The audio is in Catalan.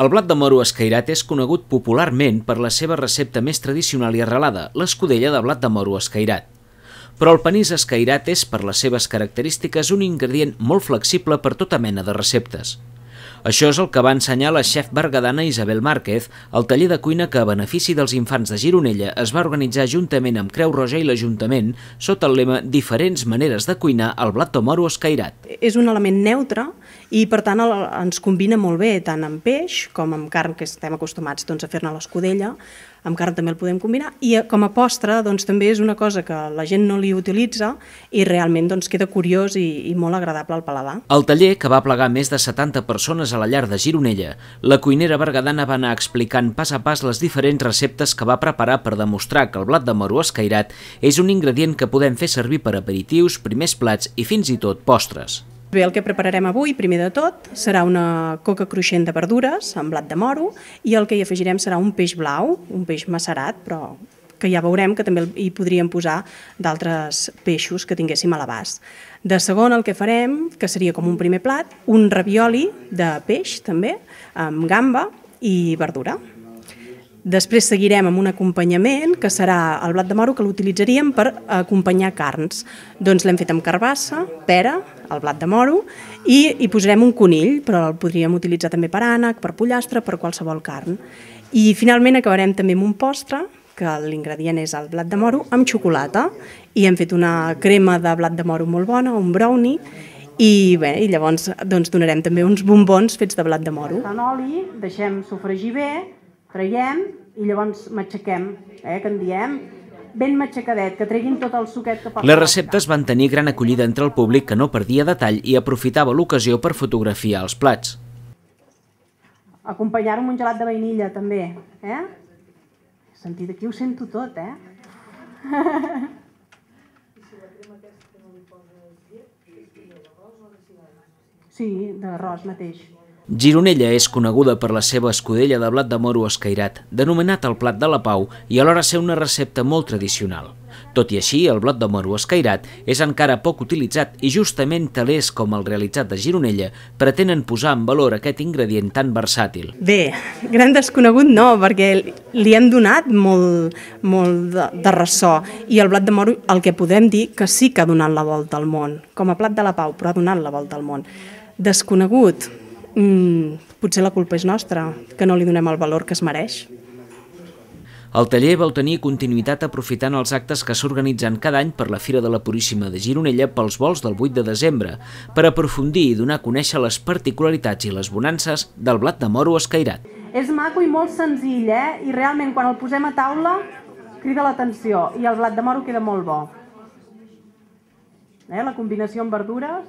El blat de moro escairat és conegut popularment per la seva recepta més tradicional i arrelada, l'escudella de blat de moro escairat. Però el panís escairat és, per les seves característiques, un ingredient molt flexible per tota mena de receptes. Això és el que va ensenyar la xef berguedana Isabel Márquez al taller de cuina que, a benefici dels infants de Gironella, es va organitzar juntament amb Creu Roja i l'Ajuntament sota el lema «Diferents maneres de cuinar el blat de moro escairat». És un element neutre i, per tant, ens combina molt bé tant amb peix com amb carn, que estem acostumats a fer-ne a l'escudella. Amb carn també el podem combinar, i com a postre també és una cosa que la gent no li utilitza i realment queda curiós i molt agradable al paladar. Al taller, que va plegar més de 70 persones a la llar de Gironella, la cuinera berguedana va anar explicant pas a pas les diferents receptes que va preparar per demostrar que el blat de moro escairat és un ingredient que podem fer servir per aperitius, primers plats i fins i tot postres. Bé, el que prepararem avui, primer de tot, serà una coca cruixent de verdures amb blat de moro, i el que hi afegirem serà un peix blau, un peix macerat, però que ja veurem que també hi podríem posar d'altres peixos que tinguéssim a l'abast. De segon, el que farem, que seria com un primer plat, un ravioli de peix també, amb gamba i verdura. Després seguirem amb un acompanyament, que serà el blat de moro, que l'utilitzaríem per acompanyar carns. Doncs l'hem fet amb carbassa, pera, el blat de moro, i hi posarem un conill, però el podríem utilitzar també per ànec, per pollastre, per qualsevol carn. I finalment acabarem també amb un postre, que l'ingredient és el blat de moro, amb xocolata, i hem fet una crema de blat de moro molt bona, un brownie, i llavors donarem també uns bombons fets de blat de moro. En oli, deixem sofregir bé, traiem i llavors matxaquem, que en diem, ben matxacadet, que treguin tot el suquet que fa. Les receptes van tenir gran acollida entre el públic, que no perdia detall i aprofitava l'ocasió per fotografiar els plats. Acompanyar-ho amb un gelat de vainilla també, Sentit, aquí ho sento tot, Sí, d'arròs mateix. Gironella és coneguda per la seva escudella de blat de moro escairat, denominat el plat de la Pau, i alhora ser una recepta molt tradicional. Tot i així, el blat de moro escairat és encara poc utilitzat i justament talers com el realitzat de Gironella pretenen posar en valor aquest ingredient tan versàtil. Bé, gran desconegut no, perquè li hem donat molt de ressò, i el blat de moro, el que podem dir, que sí que ha donat la volta al món, com a plat de la Pau, però ha donat la volta al món. Desconegut, potser la culpa és nostra, que no li donem el valor que es mereix. El taller vol tenir continuïtat aprofitant els actes que s'organitzen cada any per la Fira de la Puríssima de Gironella pels volts del 8 de desembre, per aprofundir i donar a conèixer les particularitats i les bonances del blat de moro escairat. És maco i molt senzill, i realment quan el posem a taula crida l'atenció, i el blat de moro queda molt bo. La combinació amb verdures...